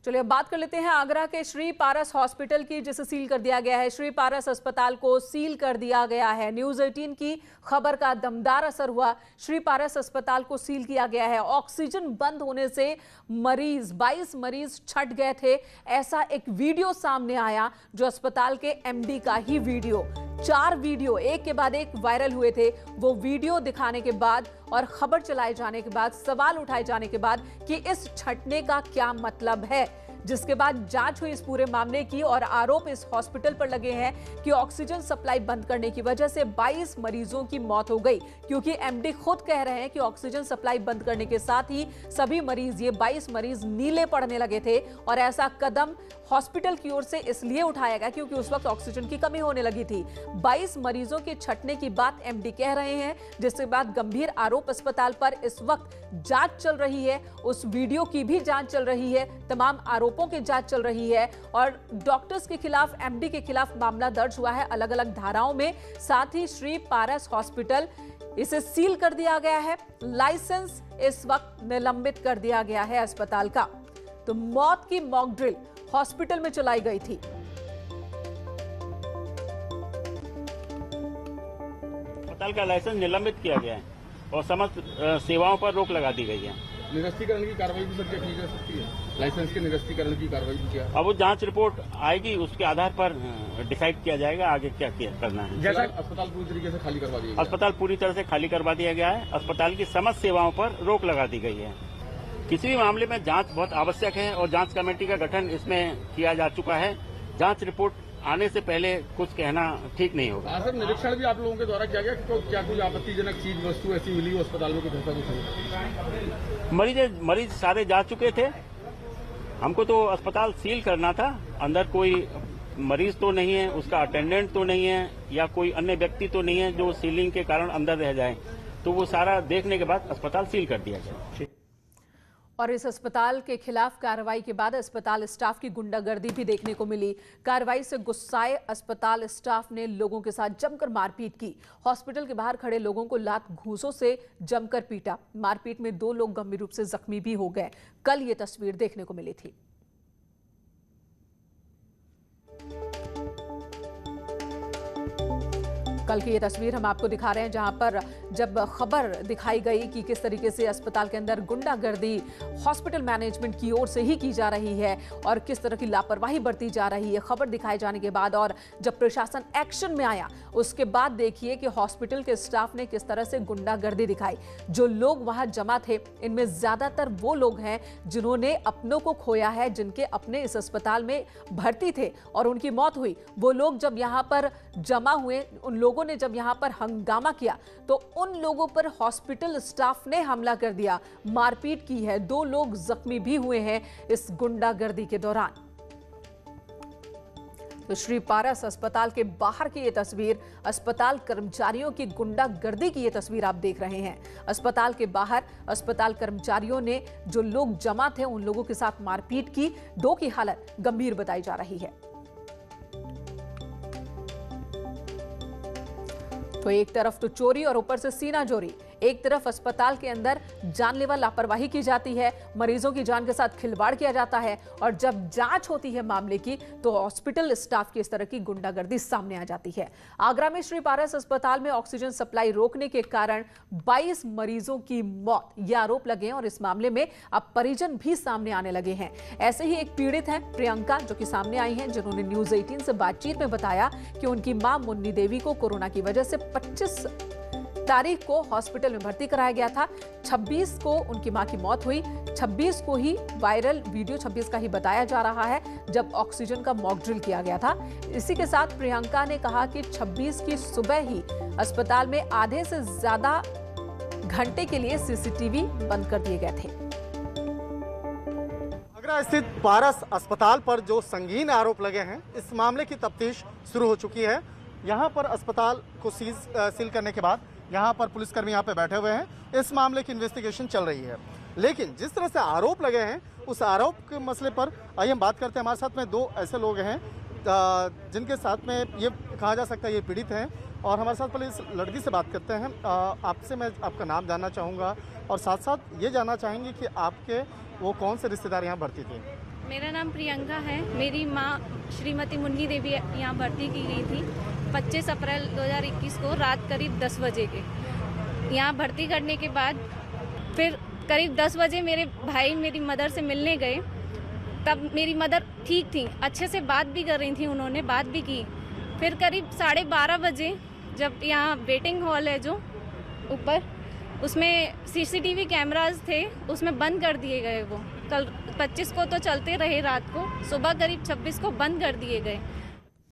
चलिए अब बात कर लेते हैं आगरा के श्री पारस हॉस्पिटल की, जिसे सील कर दिया गया है। श्री पारस अस्पताल को सील कर दिया गया है। न्यूज़ 18 की खबर का दमदार असर हुआ। श्री पारस अस्पताल को सील किया गया है। ऑक्सीजन बंद होने से 22 मरीज छट गए थे। ऐसा एक वीडियो सामने आया जो अस्पताल के एमडी का ही वीडियो। 4 वीडियो एक के बाद एक वायरल हुए थे। वो वीडियो दिखाने के बाद और खबर चलाए जाने के बाद, सवाल उठाए जाने के बाद कि इस छटने का क्या मतलब है, जिसके बाद जांच हुई इस पूरे मामले की और आरोप इस हॉस्पिटल पर लगे हैं कि ऑक्सीजन सप्लाई बंद करने की वजह से 22 मरीजों की मौत हो गई। क्योंकि एमडी खुद कह रहे हैं कि ऑक्सीजन सप्लाई बंद करने के साथ ही सभी मरीज, ये 22 मरीज नीले पड़ने लगे थे और ऐसा कदम हॉस्पिटल की ओर से इसलिए उठाया गया क्योंकि उस वक्त ऑक्सीजन की कमी होने लगी थी। 22 मरीजों के छटने की बात एमडी कह रहे हैं, जिसके बाद गंभीर आरोप अस्पताल पर इस वक्त जांच चल रही है। उस वीडियो की भी जांच चल रही है, तमाम आरोपों की जांच चल रही है और डॉक्टर्स के खिलाफ, एमडी के खिलाफ मामला दर्ज हुआ है अलग अलग धाराओं में। साथ ही श्री पारस हॉस्पिटल, इसे सील कर दिया गया है। लाइसेंस इस वक्त निलंबित कर दिया गया है अस्पताल का। तो मौत की मॉक ड्रिल हॉस्पिटल में चलाई गई थी। अस्पताल का लाइसेंस निलंबित किया गया है और समस्त सेवाओं पर रोक लगा दी गई है। निरस्तीकरण की कार्रवाई भी सर की जा सकती है? लाइसेंस के निरस्तीकरण की कार्रवाई भी क्या? अब वो जांच रिपोर्ट आएगी, उसके आधार पर डिसाइड किया जाएगा आगे क्या करना है। जैसा अस्पताल पूरी तरीके से खाली करवा दिया गया। अस्पताल पूरी तरह से खाली करवा दिया गया है। अस्पताल की समस्त सेवाओं पर रोक लगा दी गई है। किसी भी मामले में जांच बहुत आवश्यक है और जांच कमेटी का गठन इसमें किया जा चुका है। जांच रिपोर्ट आने से पहले कुछ कहना ठीक नहीं होगा। सर, निरीक्षण भी आप लोगों के द्वारा किया गया कि क्या कुछ आपत्तिजनक चीज, वस्तु ऐसी मिली हो अस्पताल में, कुछ ऐसा कुछ? मरीज सारे जा चुके थे। हमको तो अस्पताल सील करना था। अंदर कोई मरीज तो नहीं है, उसका अटेंडेंट तो नहीं है या कोई अन्य व्यक्ति तो नहीं है जो सीलिंग के कारण अंदर रह जाए। तो वो सारा देखने के बाद अस्पताल सील कर दिया गया। और इस अस्पताल के खिलाफ कार्रवाई के बाद अस्पताल स्टाफ की गुंडागर्दी भी देखने को मिली। कार्रवाई से गुस्साए अस्पताल स्टाफ ने लोगों के साथ जमकर मारपीट की। हॉस्पिटल के बाहर खड़े लोगों को लात घूंसों से जमकर पीटा। मारपीट में 2 लोग गंभीर रूप से जख्मी भी हो गए। कल ये तस्वीर देखने को मिली थी। कल की ये तस्वीर हम आपको दिखा रहे हैं, जहां पर जब खबर दिखाई गई कि किस तरीके से अस्पताल के अंदर गुंडागर्दी हॉस्पिटल मैनेजमेंट की ओर से ही की जा रही है और किस तरह की लापरवाही बरती जा रही है। खबर दिखाए जाने के बाद और जब प्रशासन एक्शन में आया, उसके बाद देखिए कि हॉस्पिटल के स्टाफ ने किस तरह से गुंडागर्दी दिखाई। जो लोग वहां जमा थे, इनमें ज्यादातर वो लोग हैं जिन्होंने अपनों को खोया है, जिनके अपने इस अस्पताल में भर्ती थे और उनकी मौत हुई। वो लोग जब यहाँ पर जमा हुए, उन लोगों ने जब यहां पर हंगामा किया तो उन लोगों पर हॉस्पिटल स्टाफ ने हमला कर दिया, मारपीट की है। 2 लोग जख्मी भी हुए हैं इस गुंडागर्दी के दौरान। तो श्री पारस अस्पताल के बाहर की ये तस्वीर, अस्पताल कर्मचारियों की गुंडागर्दी की ये तस्वीर आप देख रहे हैं। अस्पताल के बाहर अस्पताल कर्मचारियों ने जो लोग जमा थे उन लोगों के साथ मारपीट की। 2 की हालत गंभीर बताई जा रही है। तो एक तरफ तो चोरी और ऊपर से सीना चोरी, एक तरफ अस्पताल के अंदर जानलेवा लापरवाही की जाती है, मरीजों की जान के साथ खिलवाड़ किया जाता है और जब जांच होती है मामले की तो हॉस्पिटल स्टाफ की इस तरह की गुंडागर्दी सामने आ जाती है। आगरा में श्री पारस अस्पताल में ऑक्सीजन सप्लाई रोकने के कारण 22 मरीजों की मौत, ये आरोप लगे हैं और इस मामले में अब परिजन भी सामने आने लगे हैं। ऐसे ही एक पीड़ित हैं प्रियंका, जो कि सामने आई हैं, जिन्होंने न्यूज़ 18 से बातचीत में बताया कि उनकी मां मुन्नी देवी को कोरोना की वजह से 25 तारीख को हॉस्पिटल में भर्ती कराया गया था। 26 को उनकी मां की मौत हुई। 26 को ही वायरल वीडियो 26 का ही बताया जा रहा है जब ऑक्सीजन का मॉक ड्रिल किया गया था। इसी के साथ प्रियंका ने कहा कि 26 की सुबह ही अस्पताल में आधे से ज्यादा घंटे के लिए सीसीटीवी बंद कर दिए गए थे। आगरा स्थित पारस अस्पताल पर जो संगीन आरोप लगे हैं, इस मामले की तफ्तीश शुरू हो चुकी है। यहाँ पर अस्पताल को सील करने के बाद यहाँ पर पुलिसकर्मी यहाँ पे बैठे हुए हैं। इस मामले की इन्वेस्टिगेशन चल रही है। लेकिन जिस तरह से आरोप लगे हैं, उस आरोप के मसले पर आइए हम बात करते हैं। हमारे साथ में 2 ऐसे लोग हैं जिनके साथ में ये कहा जा सकता है ये पीड़ित हैं और हमारे साथ पहले इस लड़की से बात करते हैं। आपसे मैं आपका नाम जानना चाहूँगा और साथ साथ ये जानना चाहेंगे कि आपके वो कौन से रिश्तेदार यहाँ भर्ती थे? मेरा नाम प्रियंका है। मेरी माँ श्रीमती मुन्नी देवी यहाँ भर्ती की गई थी 25 अप्रैल 2021 को रात करीब 10 बजे के। यहाँ भर्ती करने के बाद फिर करीब 10 बजे मेरे भाई मेरी मदर से मिलने गए। तब मेरी मदर ठीक थी, अच्छे से बात भी कर रही थी, उन्होंने बात भी की। फिर करीब 12:30 बजे जब यहाँ वेटिंग हॉल है जो ऊपर, उसमें CCTV कैमरास थे, उसमें बंद कर दिए गए। वो कल 25 को तो चलते रहे, रात को सुबह करीब 26 को बंद कर दिए गए।